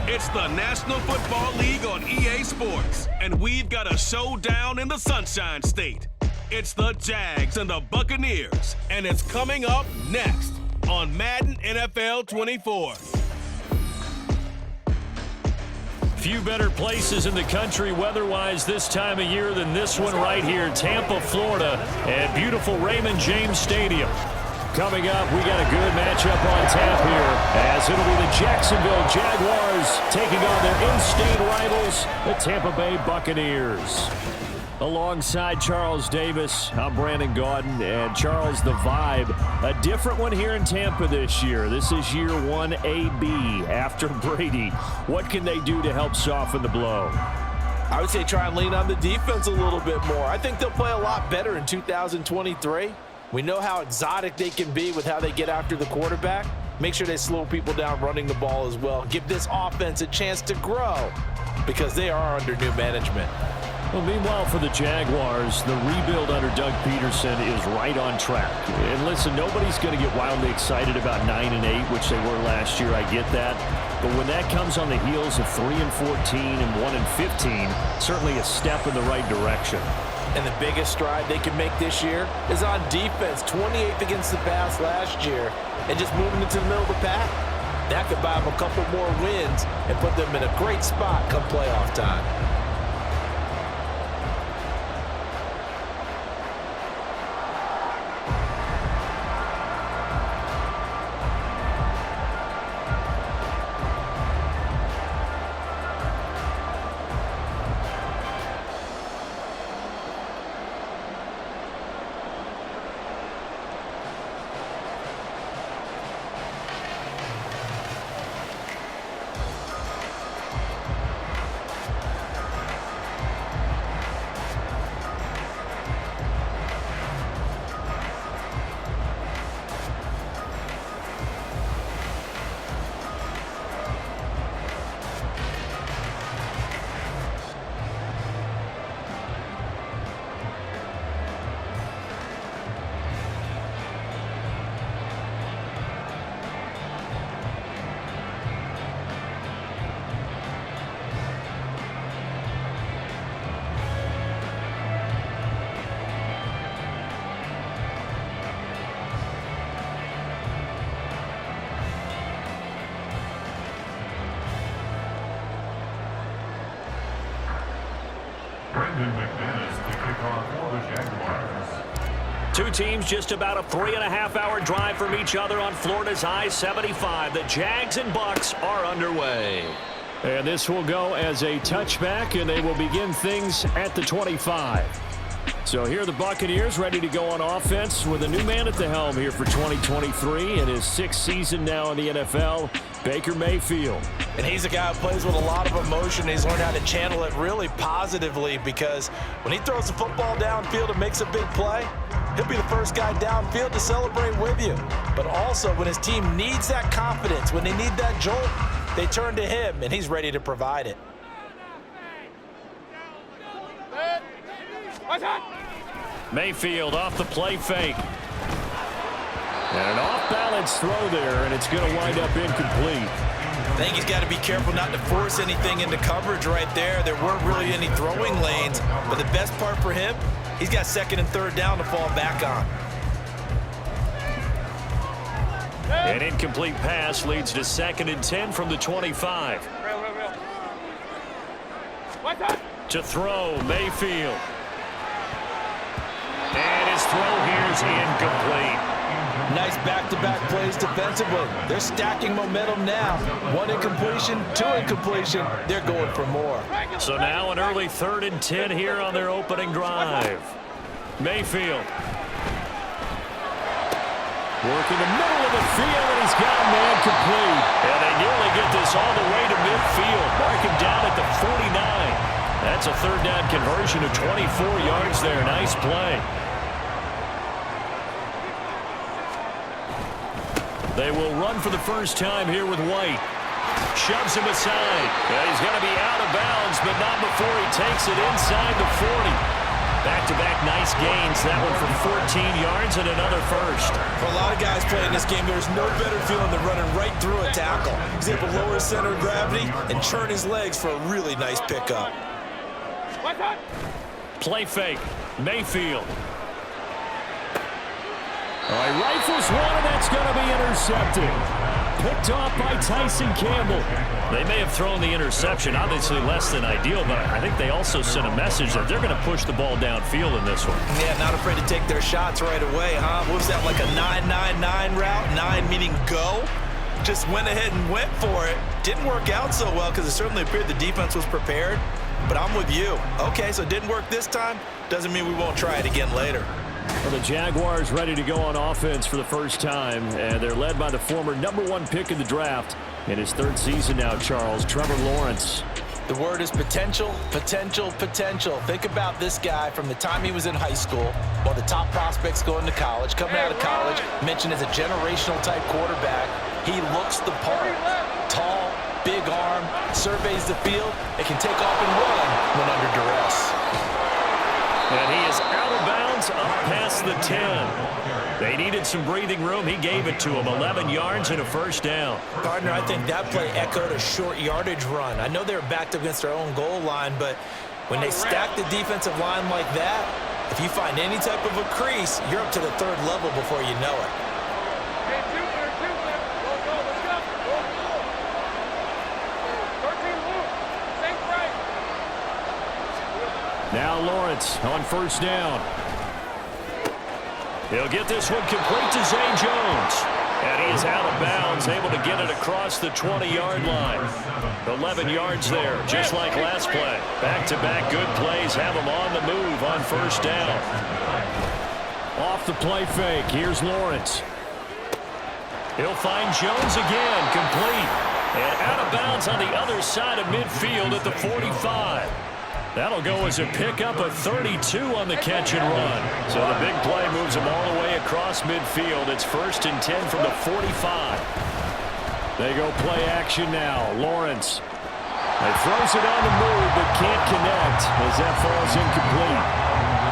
It's the National Football League on EA Sports, and we've got a showdown in the Sunshine State. It's the Jags and the Buccaneers, and it's coming up next on Madden NFL 24. Few better places in the country weather-wise this time of year than this one right here, Tampa, Florida, at beautiful Raymond James Stadium. Coming up, we got a good matchup on tap here, as it'll be the Jacksonville Jaguars taking on their in-state rivals, the Tampa Bay Buccaneers. Alongside Charles Davis, I'm Brandon Gaudin, and Charles, the vibe, a different one here in Tampa this year. This is year 1 AB after Brady. What can they do to help soften the blow? I would say try and lean on the defense a little bit more. I think they'll play a lot better in 2023. We know how exotic they can be with how they get after the quarterback. Make sure they slow people down running the ball as well. Give this offense a chance to grow because they are under new management. Well, meanwhile, for the Jaguars, the rebuild under Doug Peterson is right on track. And listen, nobody's going to get wildly excited about 9-8, which they were last year. I get that. But when that comes on the heels of 3-14 and 1-15, certainly a step in the right direction. And the biggest stride they can make this year is on defense. 28th against the pass last year, and just moving into the middle of the pack. That could buy them a couple more wins and put them in a great spot come playoff time. Two teams just about a 3.5-hour drive from each other on Florida's I-75. The Jags and Bucks are underway. And this will go as a touchback, and they will begin things at the 25. So here are the Buccaneers ready to go on offense with a new man at the helm here for 2023 in his 6th season now in the NFL, Baker Mayfield. And he's a guy who plays with a lot of emotion. He's learned how to channel it really positively because when he throws the football downfield and makes a big play, he'll be the first guy downfield to celebrate with you. But also when his team needs that confidence, when they need that jolt, they turn to him, and he's ready to provide it. Mayfield off the play fake. And an off-balance throw there, and it's going to wind up incomplete. I think he's got to be careful not to force anything into coverage right there. There weren't really any throwing lanes, but the best part for him, he's got 2nd and 3rd down to fall back on. An incomplete pass leads to 2nd and 10 from the 25. To throw, Mayfield. And his throw here is incomplete. Nice back-to-back plays defensively. They're stacking momentum now. 1 incompletion, 2 incompletion. They're going for more. So now an early 3rd and 10 here on their opening drive. Mayfield. Working the middle of the field, and he's got a man complete. And they nearly get this all the way to midfield. Mark him down at the 49. That's a 3rd down conversion of 24 yards there. Nice play. They will run for the first time here with White. Shoves him aside. And he's going to be out of bounds, but not before he takes it inside the 40. Back-to-back nice gains. That one for 14 yards and another first. For a lot of guys playing this game, there's no better feeling than running right through a tackle. He's able to lower his center of gravity and churn his legs for a really nice pickup. Play fake. Mayfield. All right, rifles one, and that's going to be intercepted. Picked off by Tyson Campbell. They may have thrown the interception, obviously less than ideal, but I think they also sent a message that they're going to push the ball downfield in this one. Yeah, not afraid to take their shots right away, huh? What was that, like a 9-9-9 route? 9 meaning go? Just went ahead and went for it. Didn't work out so well because it certainly appeared the defense was prepared. But I'm with you. Okay, so it didn't work this time. Doesn't mean we won't try it again later. Well, the Jaguars ready to go on offense for the first time, and they're led by the former #1 pick in the draft in his third season now, Charles, Trevor Lawrence. The word is potential, potential, potential. Think about this guy from the time he was in high school, one of the top prospects going to college, coming out of college, mentioned as a generational type quarterback. He looks the part. Tall, big arm, surveys the field, and can take off and run when under duress. And he is out of bounds up past the 10. They needed some breathing room. He gave it to him. 11 yards and a first down. Gardner, I think that play echoed a short yardage run. I know they were backed up against their own goal line, but when they stack the defensive line like that, if you find any type of a crease, you're up to the third level before you know it. Now Lawrence on first down. He'll get this one complete to Zay Jones. And he is out of bounds, able to get it across the 20-yard line. 11 yards there, just like last play. Back-to-back good plays have him on the move on first down. Off the play fake, here's Lawrence. He'll find Jones again, complete. And out of bounds on the other side of midfield at the 45. That'll go as a pickup of 32 on the catch and run. So the big play moves him all the way across midfield. It's 1st and 10 from the 45. They go play action now. Lawrence. He throws it on the move but can't connect as that falls incomplete.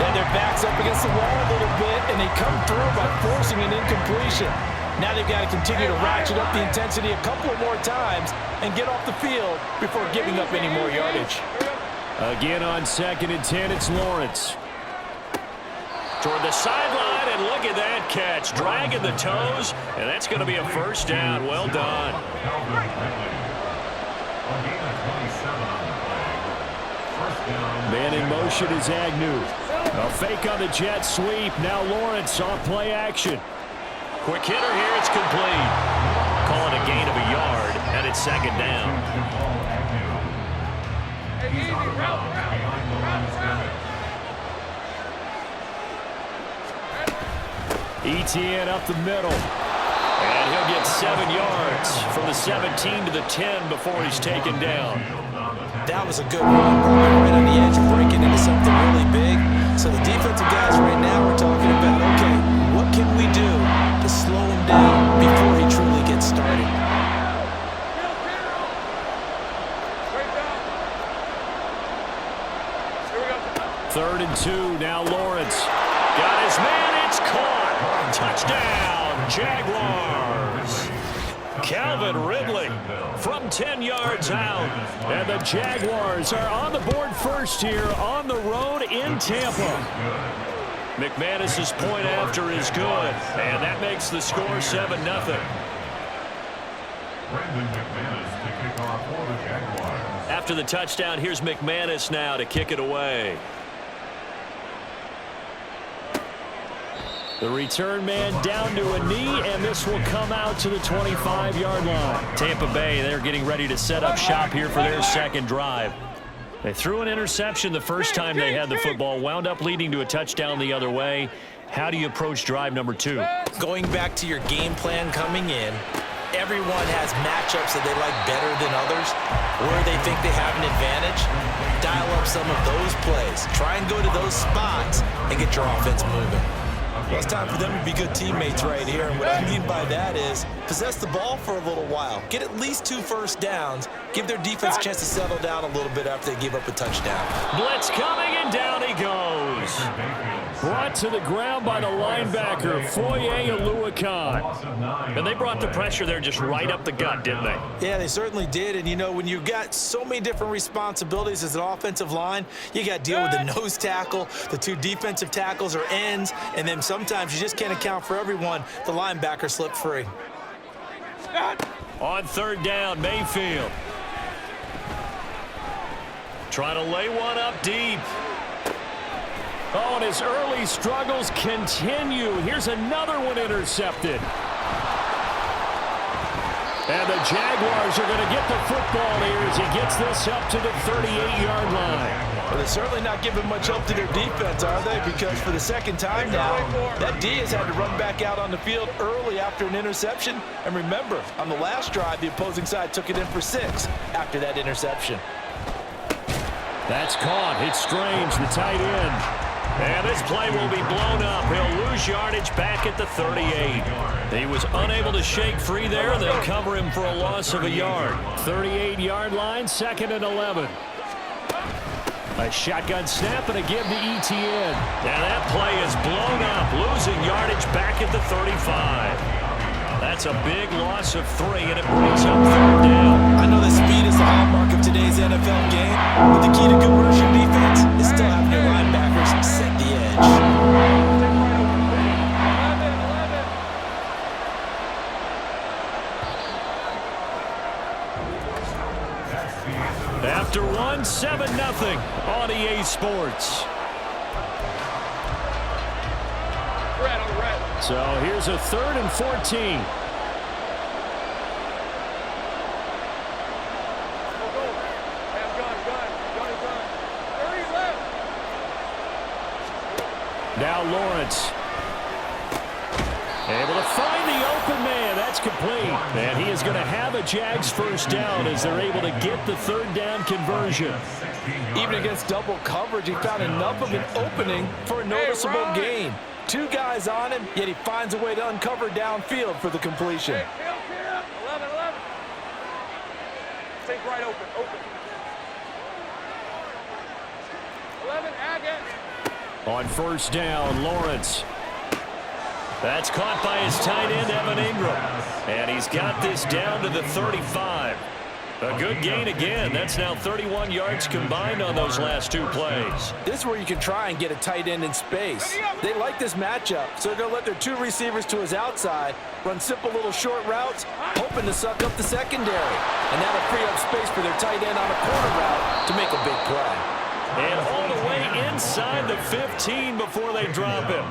Then their back's up against the wall a little bit, and they come through by forcing an incompletion. Now they've got to continue to ratchet up the intensity a couple of more times and get off the field before giving up any more yardage. Again on 2nd and 10, it's Lawrence. Toward the sideline, and look at that catch. Dragging the toes, and that's going to be a first down. Well done. Man in motion is Agnew. A fake on the jet sweep. Now Lawrence off play action. Quick hitter here. It's complete. Call it a gain of a yard, and it's 2nd down. Etienne up the middle. And he'll get 7 yards from the 17 to the 10 before he's taken down. That was a good run, right on the edge of breaking into something really big. So the defensive guys right now are talking about, okay, what can we do to slow him down before he truly gets started? 3rd and 2, now Lawrence. Got his man, it's caught. Touchdown, Jaguars. Calvin Ridley from 10 yards out. And the Jaguars are on the board first here on the road in Tampa. McManus's point after is good, and that makes the score 7-0. After the touchdown, here's McManus now to kick it away. The return man down to a knee, and this will come out to the 25-yard line. Tampa Bay, they're getting ready to set up shop here for their second drive. They threw an interception the first time they had the football, wound up leading to a touchdown the other way. How do you approach drive number 2? Going back to your game plan coming in, everyone has matchups that they like better than others, where they think they have an advantage. Dial up some of those plays. Try and go to those spots and get your offense moving. Well, it's time for them to be good teammates right here. And what I mean by that is possess the ball for a little while. Get at least 2 first downs. Give their defense a chance to settle down a little bit after they give up a touchdown. Blitz coming, and down he goes. Brought to the ground by the linebacker, Foye Oluokun. And they brought the pressure there just right up the gut, didn't they? Yeah, they certainly did. And, you know, when you've got so many different responsibilities as an offensive line, you got to deal with the nose tackle, the 2 defensive tackles or ends, and then sometimes you just can't account for everyone. The linebacker slipped free. On 3rd down, Mayfield. Trying to lay one up deep. Oh, and his early struggles continue. Here's another one intercepted. And the Jaguars are going to get the football here as he gets this up to the 38-yard line. Well, they're certainly not giving much help to their defense, are they? Because for the second time now, that D has had to run back out on the field early after an interception. And remember, on the last drive, the opposing side took it in for 6 after that interception. That's caught. It's Strange, the tight end. And this play will be blown up. He'll lose yardage back at the 38. He was unable to shake free there. They'll cover him for a loss of a yard. 38-yard line, 2nd and 11. A shotgun snap and a give to Etienne. And that play is blown up, losing yardage back at the 35. That's a big loss of 3, and it brings up 3rd down. I know that speed is the hallmark of today's NFL game, but the key to good rushing defense is still having your linebackers set the edge. After 1, 7-0 on EA Sports. So here's a 3rd and 14. Now Lawrence. Able to find the open man. That's complete. And he is going to have a Jags first down as they're able to get the 3rd down conversion. Even against double coverage, he found enough of an opening for a noticeable gain. 2 guys on him, yet he finds a way to uncover downfield for the completion. 11. Think right open. 11, Agate. On 1st down, Lawrence. That's caught by his tight end, Evan Ingram. And he's got this down to the 35. A good gain again. That's now 31 yards combined on those last 2 plays. This is where you can try and get a tight end in space. They like this matchup, so they're going to let their 2 receivers to his outside run simple little short routes, hoping to suck up the secondary. And that'll free up space for their tight end on a corner route to make a big play. And all the way inside the 15 before they drop him.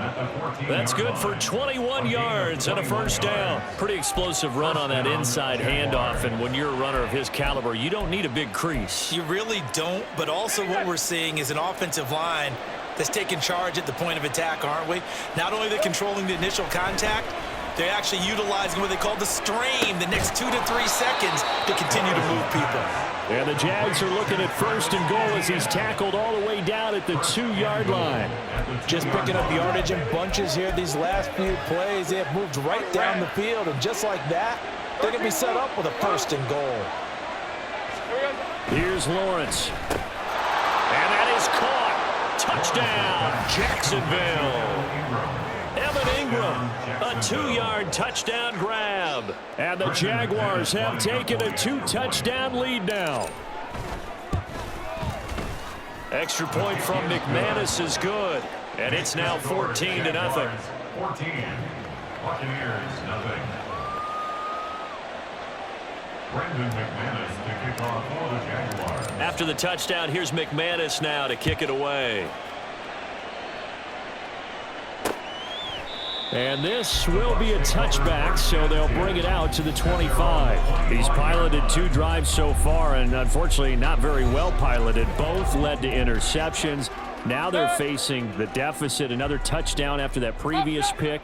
That's good for 21 yards and a first down. Pretty explosive run on that inside handoff, and when you're a runner of his caliber, you don't need a big crease. You really don't, but also what we're seeing is an offensive line that's taking charge at the point of attack, aren't we? Not only are they controlling the initial contact, they're actually utilizing what they call the strain, the next 2 to 3 seconds to continue to move people. And the Jags are looking at 1st and goal as he's tackled all the way down at the 2-yard line. Just picking up yardage in bunches here these last few plays. They have moved right down the field, and just like that, they're going to be set up with a 1st and goal. Here's Lawrence. And that is caught. Touchdown, Jacksonville. Evan Ingram, a 2-yard touchdown grab. And the Jaguars have taken a 2-touchdown lead now. Extra point from McManus is good. And it's now 14-0. 14. Buccaneers, nothing. Brendan McManus to kick off for the Jaguars. After the touchdown, here's McManus now to kick it away. And this will be a touchback, so they'll bring it out to the 25. He's piloted 2 drives so far, and unfortunately not very well piloted. Both led to interceptions. Now they're facing the deficit. Another touchdown after that previous pick.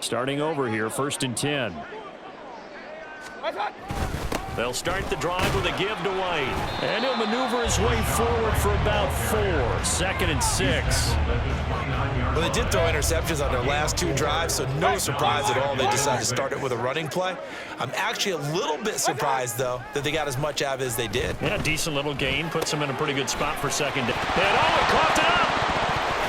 Starting over here, 1st and 10. They'll start the drive with a give to White. And he'll maneuver his way forward for about 4. 2nd and 6. Well, they did throw interceptions on their last 2 drives, so no surprise at all they decided to start it with a running play. I'm actually a little bit surprised, though, that they got as much out of it as they did. Yeah, decent little gain. Puts him in a pretty good spot for 2nd down. And he caught it up!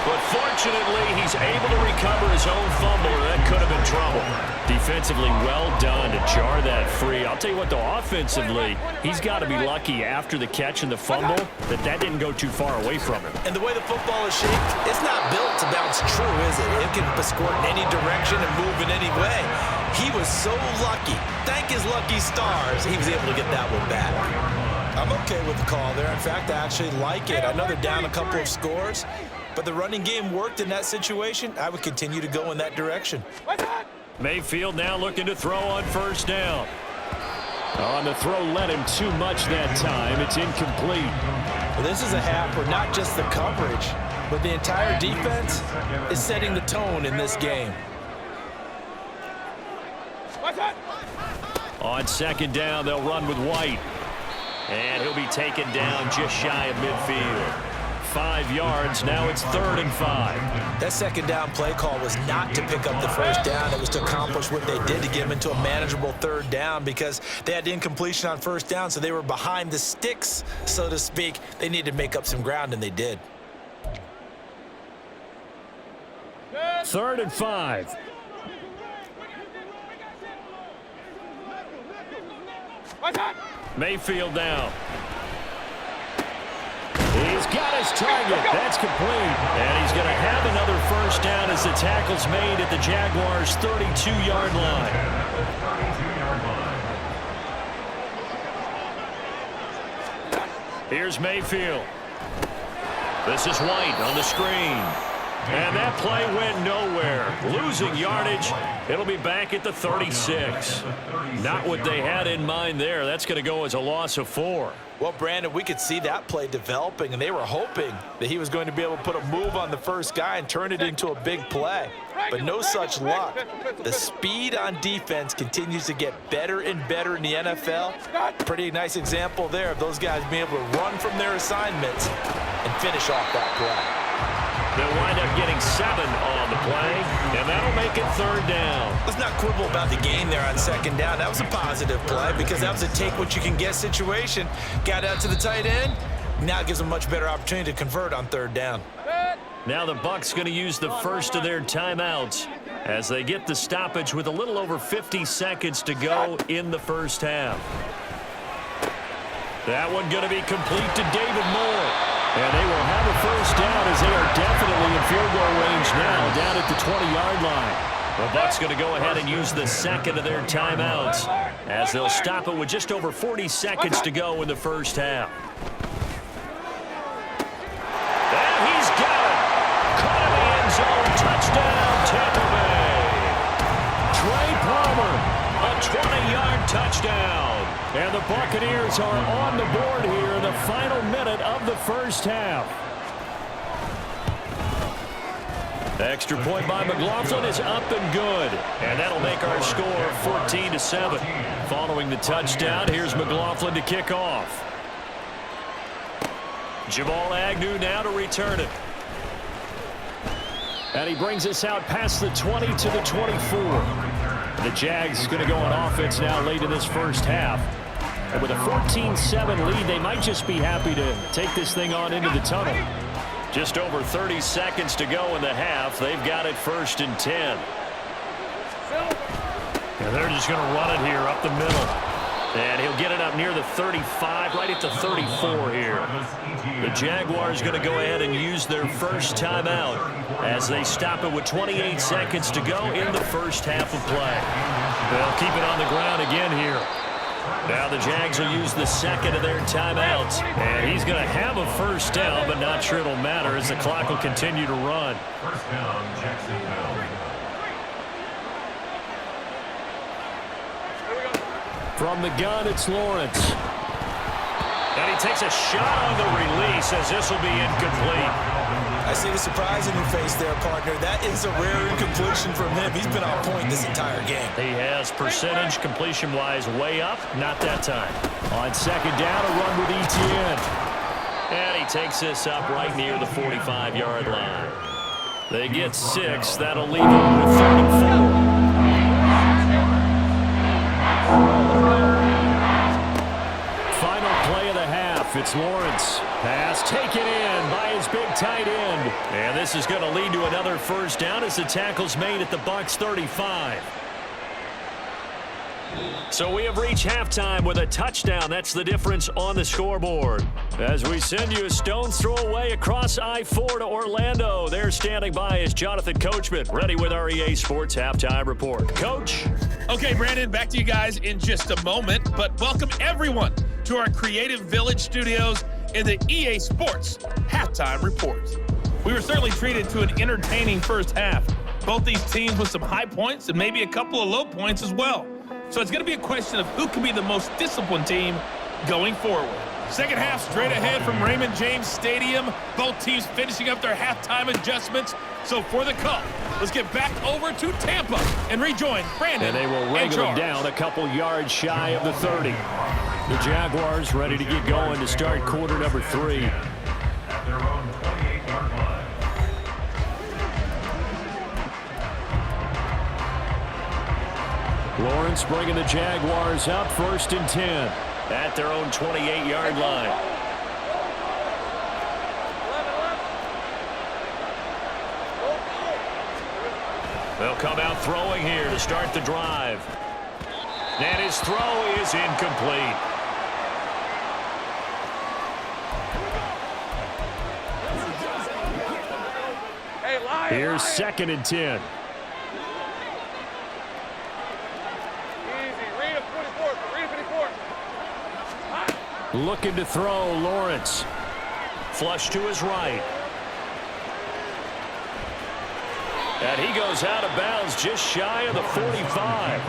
But fortunately, he's able to recover his own fumble, or that could have been trouble. Defensively, well done to jar that free. I'll tell you what, though, offensively, he's got to be lucky after the catch and the fumble that didn't go too far away from him. And the way the football is shaped, it's not built to bounce true, is it? It can squirt in any direction and move in any way. He was so lucky. Thank his lucky stars, he was able to get that one back. I'm okay with the call there. In fact, I actually like it. I know they're down a couple of scores, but the running game worked in that situation. I would continue to go in that direction. Mayfield now looking to throw on 1st down. On the throw, led him too much that time. It's incomplete. Well, this is a half where not just the coverage, but the entire defense is setting the tone in this game. On 2nd down, they'll run with White. And he'll be taken down just shy of midfield. 5 yards. Now it's 3rd and 5. That 2nd down play call was not to pick up the 1st down. It was to accomplish what they did to get them into a manageable 3rd down because they had incompletion on 1st down, so they were behind the sticks, so to speak. They needed to make up some ground, and they did. 3rd and 5. Mayfield now. He's got his target. That's complete. And he's going to have another 1st down as the tackle's made at the Jaguars' 32-yard line. Here's Mayfield. This is White on the screen. And that play went nowhere. Losing yardage. It'll be back at the 36. Not what they had in mind there. That's going to go as a loss of 4. Well, Brandon, we could see that play developing, and they were hoping that he was going to be able to put a move on the 1st guy and turn it into a big play. But no such luck. The speed on defense continues to get better and better in the NFL. Pretty nice example there of those guys being able to run from their assignments and finish off that play. They'll wind up getting 7 on the play, and that'll make it 3rd down. Let's not quibble about the gain there on 2nd down. That was a positive play because that was a take-what-you-can-get situation. Got out to the tight end. Now it gives them a much better opportunity to convert on 3rd down. Now the Bucs going to use the first of their timeouts as they get the stoppage with a little over 50 seconds to go in the 1st half. That one going to be complete to David Moore. And they will have a 1st down as they are definitely in field goal range now down at the 20-yard line. The Bucs going to go ahead and use the 2nd of their timeouts as they'll stop it with just over 40 seconds to go in the 1st half. And he's got it. Caught in the end zone. Touchdown, Tampa Bay. Trey Palmer, a 20-yard touchdown. And the Buccaneers are on the board here in the final minute of the 1st half. The extra point by McLaughlin is up and good. And that'll make our score 14-7. Following the touchdown, here's McLaughlin to kick off. Jamal Agnew now to return it. And he brings us out past the 20 to the 24. The Jags going to go on offense now late in this 1st half. And with a 14-7 lead, they might just be happy to take this thing on into the tunnel. Just over 30 seconds to go in the half. They've got it 1st and 10. And they're just going to run it here up the middle. And he'll get it up near the 35, right at the 34 here. The Jaguars going to go ahead and use their 1st timeout as they stop it with 28 seconds to go in the 1st half of play. They'll keep it on the ground again here. Now the Jags will use the 2nd of their timeouts. And he's going to have a 1st down, but not sure it'll matter as the clock will continue to run. 1st down, Jacksonville. From the gun, it's Lawrence. And he takes a shot on the release as this will be incomplete. I I see the surprise in your face there, partner. That is a rare incompletion from him. He's been on point this entire game. He has percentage completion-wise way up. Not that time. On second down, a run with Etienne. And he takes this up right near the 45-yard line. They get 6. That'll leave them with 3rd and 4. Final play of the half. It's Lawrence. Pass taken in by his big tight end. And this is going to lead to another first down as the tackle's made at the Bucs 35. So we have reached halftime with a touchdown. That's the difference on the scoreboard. As we send you a stone's throw away across I-4 to Orlando. There standing by is Jonathan Coachman, ready with our EA Sports Halftime Report. Coach? Okay, Brandon, back to you guys in just a moment. But welcome everyone to our Creative Village studios in the EA Sports Halftime Report. We were certainly treated to an entertaining first half. Both these teams with some high points and maybe a couple of low points as well. So it's going to be a question of who can be the most disciplined team going forward. Second half straight ahead from Raymond James Stadium. Both teams finishing up their halftime adjustments. So for the call, let's get back over to Tampa and rejoin Brandon. And they will wrangle them down a couple yards shy of the 30. The Jaguars ready to get going to start quarter number 3. At their own 28-yard line. Lawrence bringing the Jaguars up 1st and 10 at their own 28-yard line. 11. They'll come out throwing here to start the drive. And his throw is incomplete. Hey, Lion, Here's Lion. 2nd and 10. Easy. Read a 44. Read a 54. Looking to throw, Lawrence. Flush to his right. And he goes out of bounds just shy of the 45.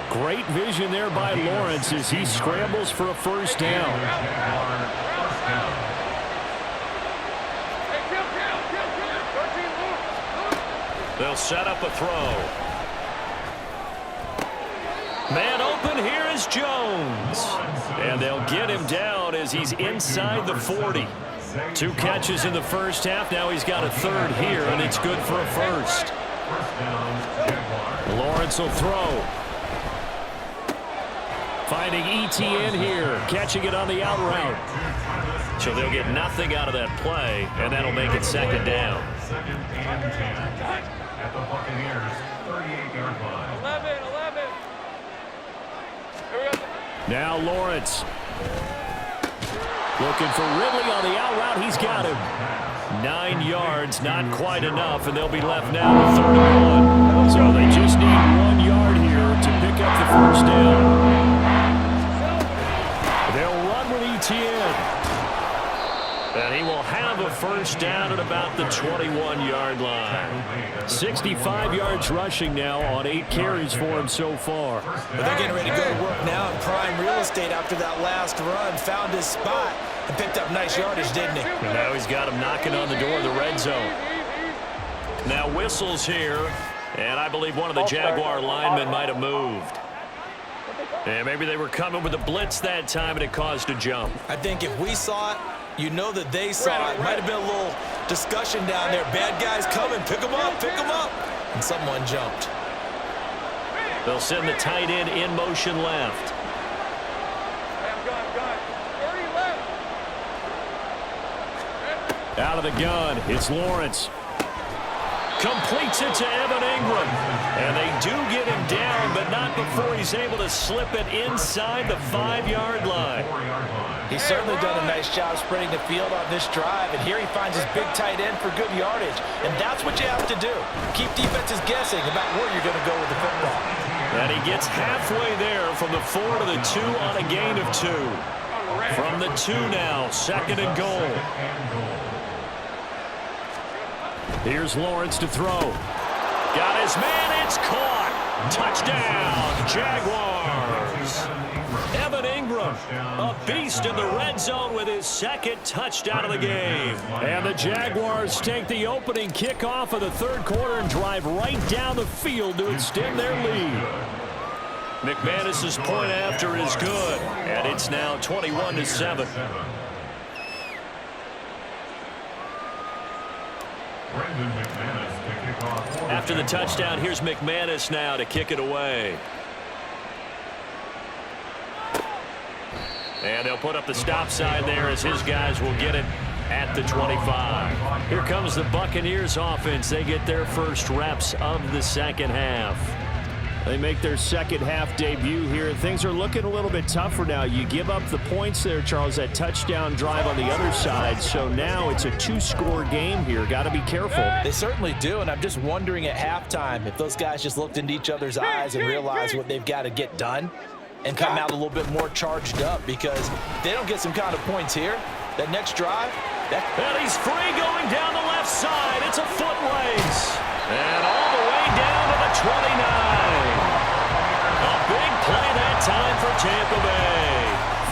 Great vision there by Lawrence as he scrambles for a first down. Hey, kill. 13 more. They'll set up a throw. Man open, here is Jones. And they'll get him down as he's inside the 40. 2 catches in the first half. Now he's got a 3rd here, and it's good for a first. Lawrence will throw. Finding Etienne here, catching it on the out route. So they'll get nothing out of that play, and that'll make it 2nd down. 2nd and 10 at the Buccaneers 38-yard line. 11. Here we go. Now Lawrence. Looking for Ridley on the out route. He's got him. 9 yards, not quite enough, and they'll be left now with 31. So they just need 1 yard here to pick up the first down. They'll run with Etienne. And he will have a first down at about the 21-yard line. 65 yards rushing now on 8 carries for him so far. But they're getting ready to go to work now in prime real estate after that last run. Found his spot and picked up nice yardage, didn't he? And now he's got him knocking on the door of the red zone. Now whistles here, and I believe one of the Jaguar linemen might have moved. And maybe they were coming with a blitz that time, and it caused a jump. I think if we saw it, you know that they saw it. Might have been a little discussion down there. Bad guys coming. Pick them up. And someone jumped. They'll send the tight end in motion left. Gun. 30 left. Out of the gun, it's Lawrence. Completes it to Evan Ingram. And they do get him down, but not before he's able to slip it inside the 5-yard line. He's certainly done a nice job spreading the field on this drive, and here he finds his big tight end for good yardage. And that's what you have to do. Keep defenses guessing about where you're going to go with the football. And he gets halfway there from the 4 to the 2 on a gain of 2. From the 2 now, 2nd and goal. Here's Lawrence to throw. Got his man, it's caught. Touchdown, Jaguars. Evan Ingram A beast in the red zone with his second touchdown of the game. And the Jaguars take the opening kickoff of the third quarter and drive right down the field to extend their lead. McManus's point after is good, and it's now 21-7. After the touchdown, here's McManus now to kick it away. And they'll put up the stop sign there as his guys will get it at the 25. Here comes the Buccaneers offense. They get their first reps of the second half. They make their second half debut here. Things are looking a little bit tougher now. You give up the points there, Charles, that touchdown drive on the other side. So now it's a two-score game here. Got to be careful. They certainly do, and I'm just wondering at halftime if those guys just looked into each other's eyes and realized what they've got to get done and come out a little bit more charged up, because if they don't get some kind of points here, that next drive, and he's free going down the left side. It's a foot race. And all the way down to the 29. A big play that time for Tampa Bay.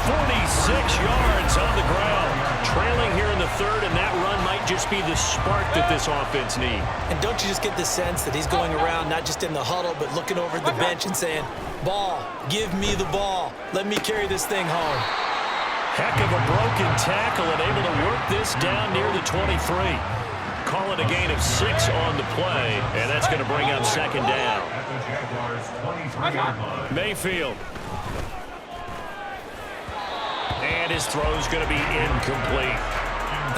46 yards on the ground. Trailing here in the third, and that run might just be the spark that this offense needs. And don't you just get the sense that he's going around not just in the huddle, but looking over at the bench and saying, ball, give me the ball. Let me carry this thing home. Heck of a broken tackle and able to work this down near the 23. Call it a gain of 6 on the play, and that's going to bring up second down. Mayfield. And his throw's going to be incomplete.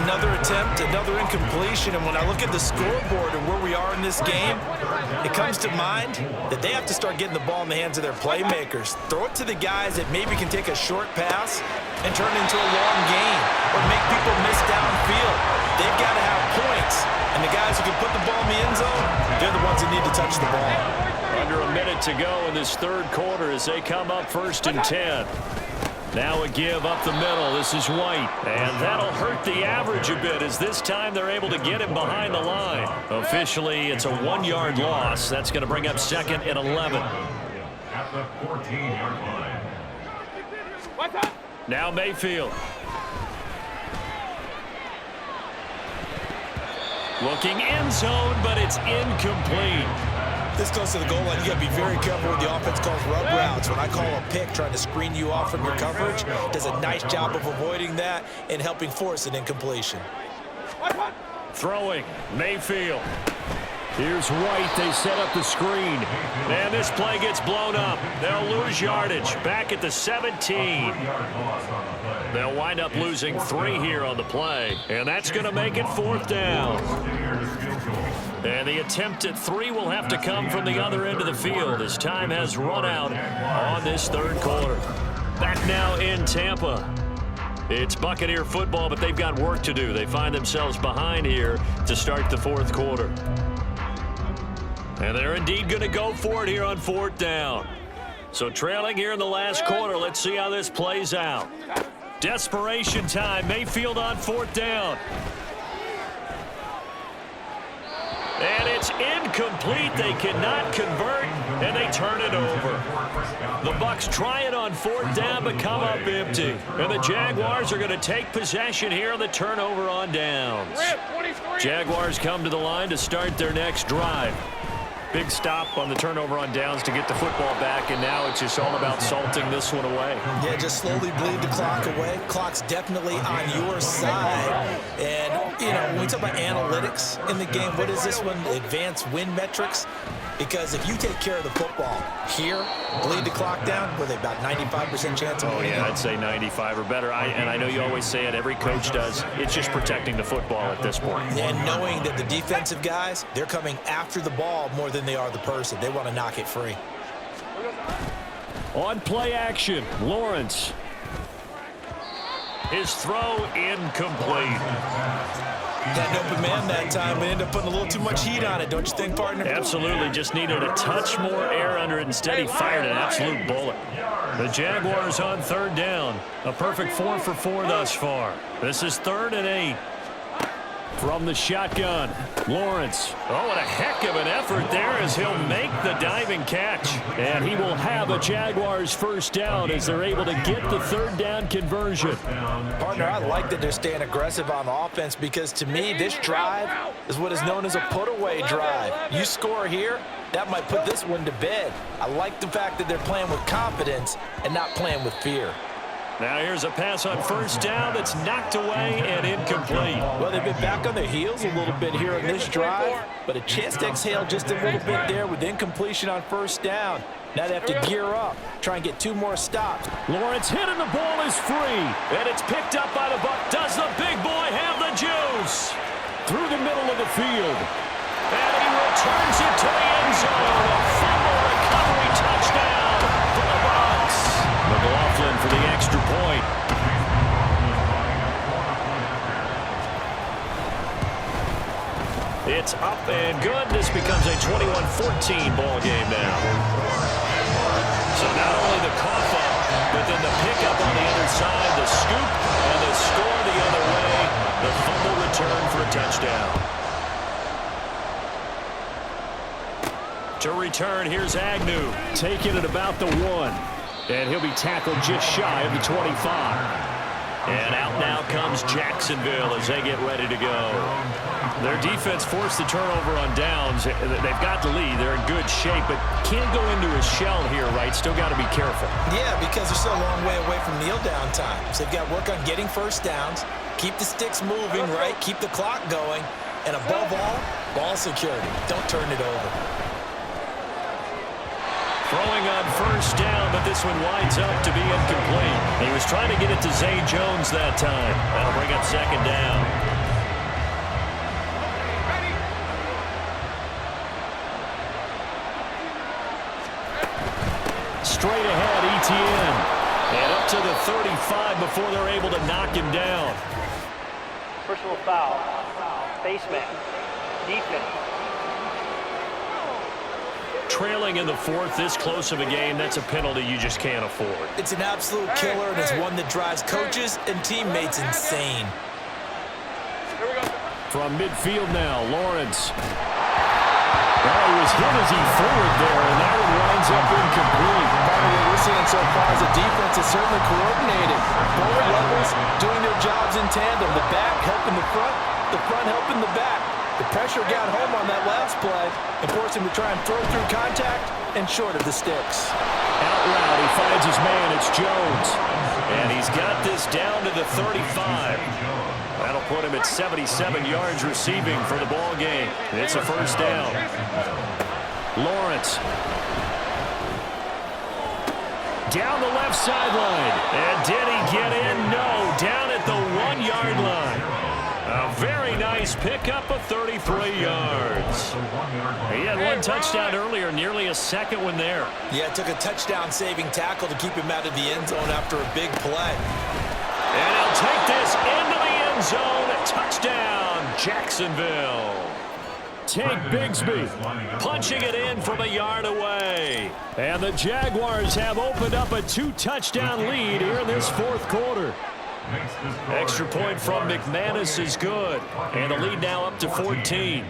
Another attempt, another incompletion, and when I look at the scoreboard and where we are in this game, it comes to mind that they have to start getting the ball in the hands of their playmakers. Throw it to the guys that maybe can take a short pass and turn it into a long gain or make people miss downfield. They've got to have points, and the guys who can put the ball in the end zone, they're the ones that need to touch the ball. Under a minute to go in this third quarter as they come up 1st and 10. Now a give up the middle. This is White. And that'll hurt the average a bit as this time they're able to get him behind the line. Officially, it's a 1-yard loss. That's going to bring up 2nd and 11. At the 14-yard line. Now Mayfield. Looking end zone, but it's incomplete. This goes to the goal line. You got to be very careful when the offense calls rub routes. When I call a pick trying to screen you off from your coverage, does a nice job of avoiding that and helping force an incompletion. Throwing, Mayfield. Here's White. They set up the screen. And this play gets blown up. They'll lose yardage. Back at the 17. They'll wind up losing 3 here on the play. And that's going to make it 4th down. And the attempt at 3 will have to come from the other end of the field as time has run out on this third quarter. Back now in Tampa. It's Buccaneer football, but they've got work to do. They find themselves behind here to start the 4th quarter. And they're indeed going to go for it here on 4th down. So trailing here in the last quarter, let's see how this plays out. Desperation time. Mayfield on 4th down. And it's incomplete. They cannot convert, and they turn it over. The Bucs try it on 4th down, but come up empty. And the Jaguars are going to take possession here on the turnover on downs. Jaguars come to the line to start their next drive. Big stop on the turnover on downs to get the football back, and now it's just all about salting this one away. Yeah, just slowly bleed the clock away. Clock's definitely on your side. And, you know, when we talk about analytics in the game, what is this one? Advanced win metrics? Because if you take care of the football here, bleed the clock down, with about 95% chance of winning. Oh, yeah, I'd say 95 or better. And I know you always say it, every coach does. It's just protecting the football at this point. And knowing that the defensive guys, they're coming after the ball more than they are the person. They want to knock it free. On play action, Lawrence. His throw incomplete. Got an open man that time, but ended up putting a little too much heat on it, don't you think, partner? Absolutely. Just needed a touch more air under it. Instead, he fired an absolute bullet. The Jaguars on 3rd down. A perfect 4 for 4 thus far. This is 3rd and 8. From the shotgun, Lawrence. Oh, what a heck of an effort there as he'll make the diving catch. And he will have a Jaguars first down as they're able to get the third down conversion. Partner, I like that they're staying aggressive on offense because to me, this drive is what is known as a put-away drive. You score here, that might put this one to bed. I like the fact that they're playing with confidence and not playing with fear. Now here's a pass on first down that's knocked away and incomplete. Well, they've been back on their heels a little bit here in this drive, but a chance to exhale just a little bit there with incompletion on first down. Now they have to gear up, try and get 2 more stops. Lawrence hit and the ball is free. And it's picked up by the Buck. Does the big boy have the juice? Through the middle of the field. And he returns it to the end zone. A fumble recovery touchdown for the Bucs. McLaughlin for the extra point. It's up and good. This becomes a 21-14 ball game now. So not only the cough up, but then the pickup on the other side, the scoop, and the score the other way. The fumble return for a touchdown. To return, here's Agnew. Taking it about the 1. And he'll be tackled just shy of the 25. And out now comes Jacksonville as they get ready to go. Their defense forced the turnover on downs. They've got the lead. They're in good shape, but can't go into a shell here, right? Still got to be careful. Yeah, because they're still a long way away from kneel down times. They've got to work on getting first downs, keep the sticks moving, right? Keep the clock going. And above all, ball security. Don't turn it over. Throwing on first down, but this one winds up to be incomplete. He was trying to get it to Zay Jones that time. That'll bring up second down. Straight ahead, Etienne. And up to the 35 before they're able to knock him down. Personal foul. Face mask. Defense. Trailing in the 4th, this close of a game, that's a penalty you just can't afford. It's an absolute killer, and it's one that drives coaches and teammates insane. From midfield now, Lawrence. Well, he was hit as he threw it there, and that one winds up incomplete. What we're seeing so far is the defense is certainly coordinated. Both levels doing their jobs in tandem. The back helping the front helping the back. The pressure got home on that last play and forced him to try and throw through contact and short of the sticks. Out route, he finds his man. It's Jones. And he's got this down to the 35. That'll put him at 77 yards receiving for the ball game. It's a first down. Lawrence. Down the left sideline. And did he get in? No. Down at the 1-yard line. A very nice pickup of 33 yards. He had one touchdown earlier, nearly a second one there. Yeah, it took a touchdown-saving tackle to keep him out of the end zone after a big play. And he'll take this into the end zone. A touchdown, Jacksonville. Tank Bigsby punching it in from a yard away. And the Jaguars have opened up a 2-touchdown lead here in this 4th quarter. Extra point from McManus is good. And the lead now up to 14.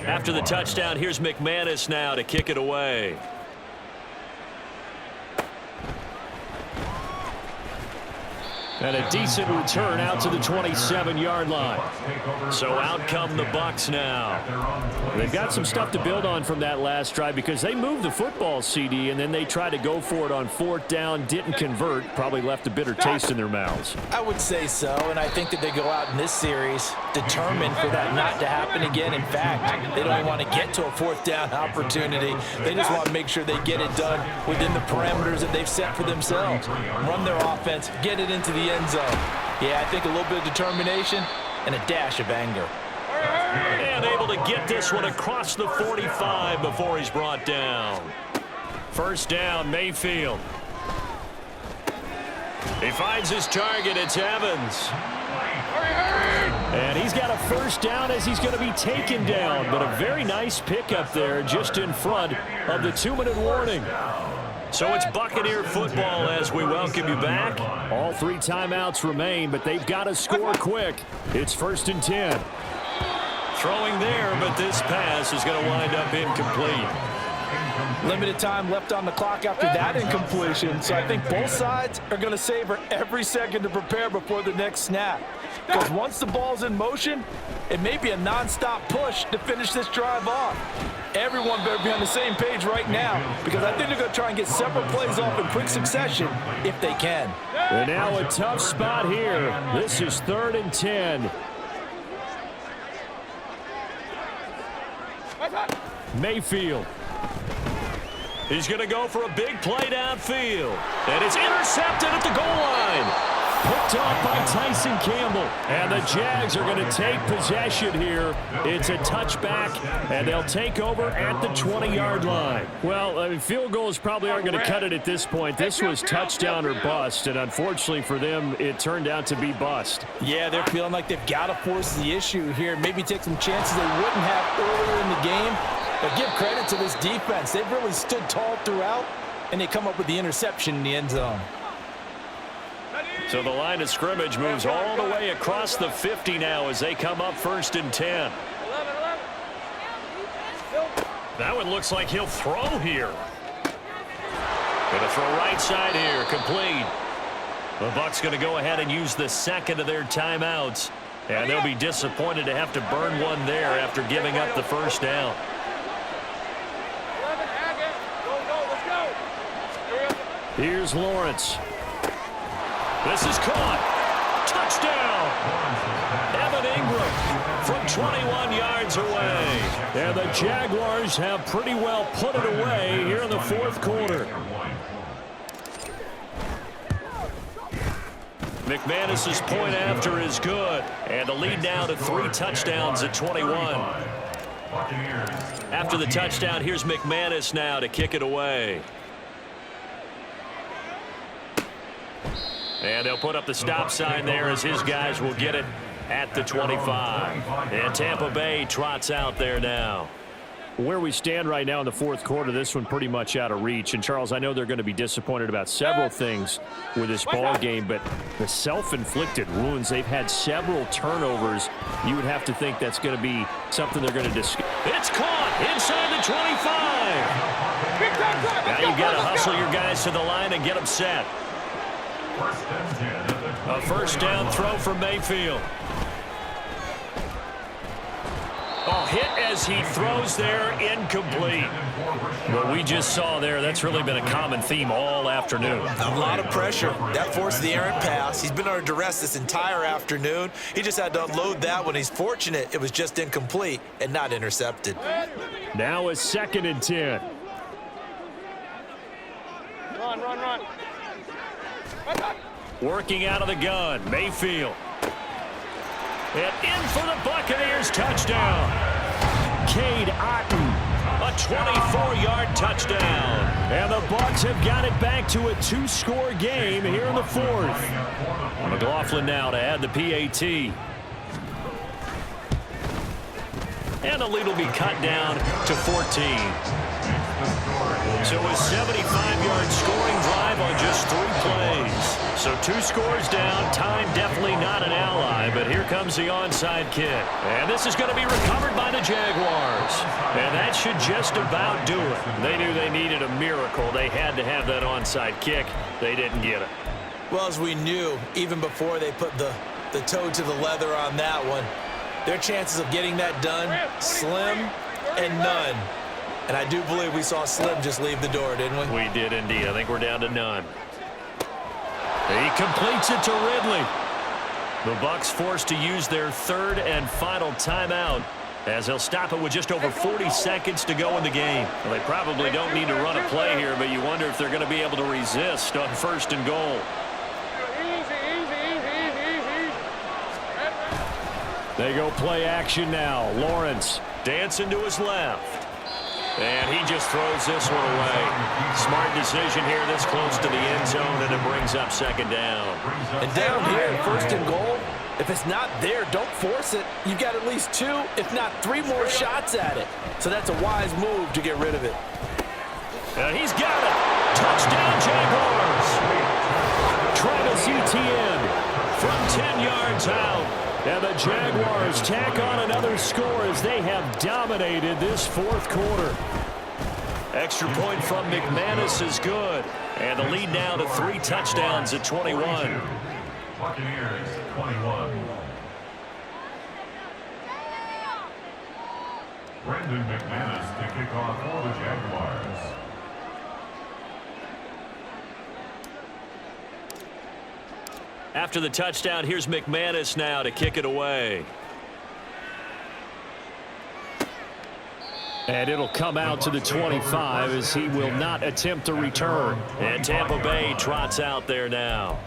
After the touchdown, here's McManus now to kick it away. And a decent return out to the 27-yard line. So out come the Bucs now. They've got some stuff to build on from that last drive because they moved the football, CD, and then they tried to go for it on 4th down, didn't convert, probably left a bitter taste in their mouths. I would say so, and I think that they go out in this series determined for that not to happen again. In fact, they don't even want to get to a 4th down opportunity. They just want to make sure they get it done within the parameters that they've set for themselves. Run their offense, get it into the end zone. Yeah, I think a little bit of determination and a dash of anger. And able to get this one across the 45 before he's brought down. First down, Mayfield. He finds his target. It's Evans. And he's got a first down as he's going to be taken down. But a very nice pickup there just in front of the 2-minute warning. So it's Buccaneer football as we welcome you back. All 3 timeouts remain, but they've got to score quick. It's 1st and 10. Throwing there, but this pass is going to wind up incomplete. Limited time left on the clock after that incompletion, so I think both sides are going to savor every second to prepare before the next snap. Because once the ball's in motion, it may be a non-stop push to finish this drive off. Everyone better be on the same page right now, because I think they're going to try and get several plays off in quick succession if they can. And now a tough spot here. This is 3rd and 10. Mayfield. He's going to go for a big play downfield. And it's intercepted at the goal line. Picked off by Tyson Campbell. And the Jags are going to take possession here. It's a touchback, and they'll take over at the 20-yard line. Well, I mean, field goals probably aren't going to cut it at this point. This was touchdown or bust, and unfortunately for them, it turned out to be bust. Yeah, they're feeling like they've got to force the issue here. Maybe take some chances they wouldn't have earlier in the game. But give credit to this defense. They've really stood tall throughout, and they come up with the interception in the end zone. So the line of scrimmage moves all the way across the 50 now as they come up 1st and 10. That one looks like he'll throw here. Going to throw right side here, complete. The Bucs going to go ahead and use the second of their timeouts. And they'll be disappointed to have to burn one there after giving up the first down. Here's Lawrence. This is caught. Touchdown. Evan Ingram from 21 yards away. And the Jaguars have pretty well put it away here in the 4th quarter. McManus's point after is good. And the lead now to 3 touchdowns at 21. After the touchdown, here's McManus now to kick it away. And they'll put up the stop sign there as his guys will get it at the 25. And Tampa Bay trots out there now. Where we stand right now in the 4th quarter, this one pretty much out of reach. And, Charles, I know they're going to be disappointed about several things with this ball game, but the self-inflicted wounds, they've had several turnovers. You would have to think that's going to be something they're going to discuss. It's caught inside the 25. Now you've got to hustle your guys to the line and get them set. A first down throw from Mayfield. Oh, hit as he throws there, incomplete. What we just saw there, that's really been a common theme all afternoon. A lot of pressure. That forced the errant pass. He's been under duress this entire afternoon. He just had to unload that one. He's fortunate it was just incomplete and not intercepted. Now a 2nd and 10. Run, run, run. Working out of the gun, Mayfield. And in for the Buccaneers, touchdown. Cade Otton, a 24-yard touchdown. And the Bucs have got it back to a 2-score game here in the 4th. McLaughlin now to add the PAT. And the lead will be cut down to 14. So a 75-yard scoring drive on just 3 plays. So 2 scores down. Time definitely not an ally, but here comes the onside kick. And this is going to be recovered by the Jaguars. And that should just about do it. They knew they needed a miracle. They had to have that onside kick. They didn't get it. Well, as we knew, even before they put the toe to the leather on that one, their chances of getting that done, slim and none. And I do believe we saw Slim just leave the door, didn't we? We did indeed. I think we're down to none. He completes it to Ridley. The Bucs forced to use their 3rd and final timeout as they'll stop it with just over 40 seconds to go in the game. Well, they probably don't need to run a play here, but you wonder if they're going to be able to resist on 1st and goal. Easy, easy, easy, easy, easy, They go play action now. Lawrence dancing to his left. And he just throws this one away. Smart decision here this close to the end zone, and it brings up second down. And down here, first and goal, if it's not there, don't force it. You've got at least 2, if not 3 more shots at it. So that's a wise move to get rid of it. And he's got it. Touchdown, Jaguars. Travis Etienne from 10 yards out. And the Jaguars tack on another score as they have dominated this fourth quarter. Extra point from McManus is good. And the lead now to 3 touchdowns at 21. Buccaneers 21. Brendan McManus to kick off for the Jaguars. After the touchdown, here's McManus now to kick it away. And it'll come out to the 25 as he will not attempt a return. And Tampa Bay trots out there now.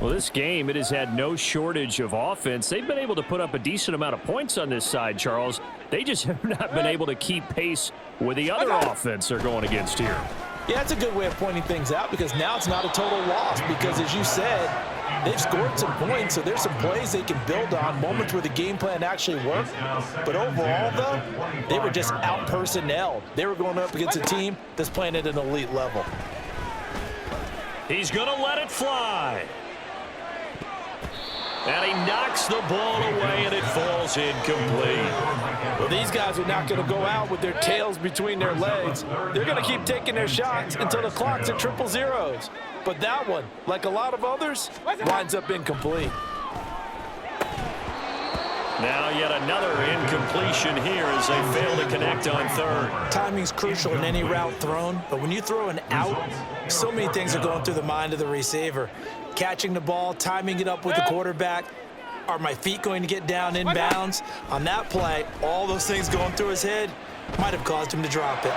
Well, this game, it has had no shortage of offense. They've been able to put up a decent amount of points on this side, Charles. They just have not been able to keep pace with the other offense they're going against here. Yeah, it's a good way of pointing things out because now it's not a total loss because, as you said, they've scored some points, so there's some plays they can build on, moments where the game plan actually worked. But overall, though, they were just out-personnelled. They were going up against a team that's playing at an elite level. He's going to let it fly. And he knocks the ball away, and it falls incomplete. Well, these guys are not going to go out with their tails between their legs. They're going to keep taking their shots until the clock's at 000. But that one, like a lot of others, winds up incomplete. Now yet another incompletion here as they fail to connect on third. Timing's crucial in any route thrown, but when you throw an out, so many things are going through the mind of the receiver. Catching the ball, timing it up with the quarterback. Are my feet going to get down inbounds? On that play, all those things going through his head might have caused him to drop it.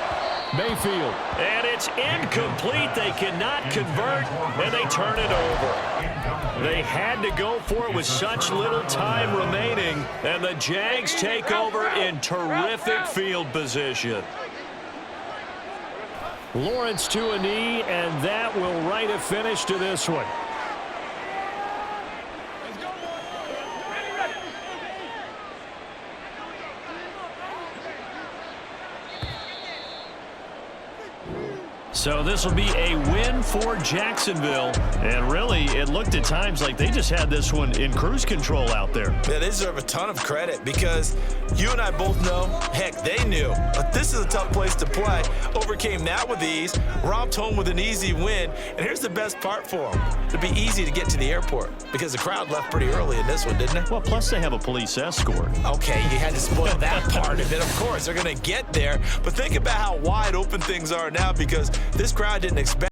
Mayfield. And it's incomplete. They cannot convert, and they turn it over. They had to go for it with such little time remaining, and the Jags take over in terrific field position. Lawrence to a knee, and that will write a finish to this one. So this will be a win for Jacksonville. And really, it looked at times like they just had this one in cruise control out there. Yeah, they deserve a ton of credit because you and I both know, heck, they knew. But this is a tough place to play. Overcame that with ease, romped home with an easy win. And here's the best part for them. It'd be easy to get to the airport because the crowd left pretty early in this one, didn't it? Well, plus they have a police escort. Okay, you had to spoil that part of it. Of course, they're going to get there. But think about how wide open things are now because this crowd didn't expect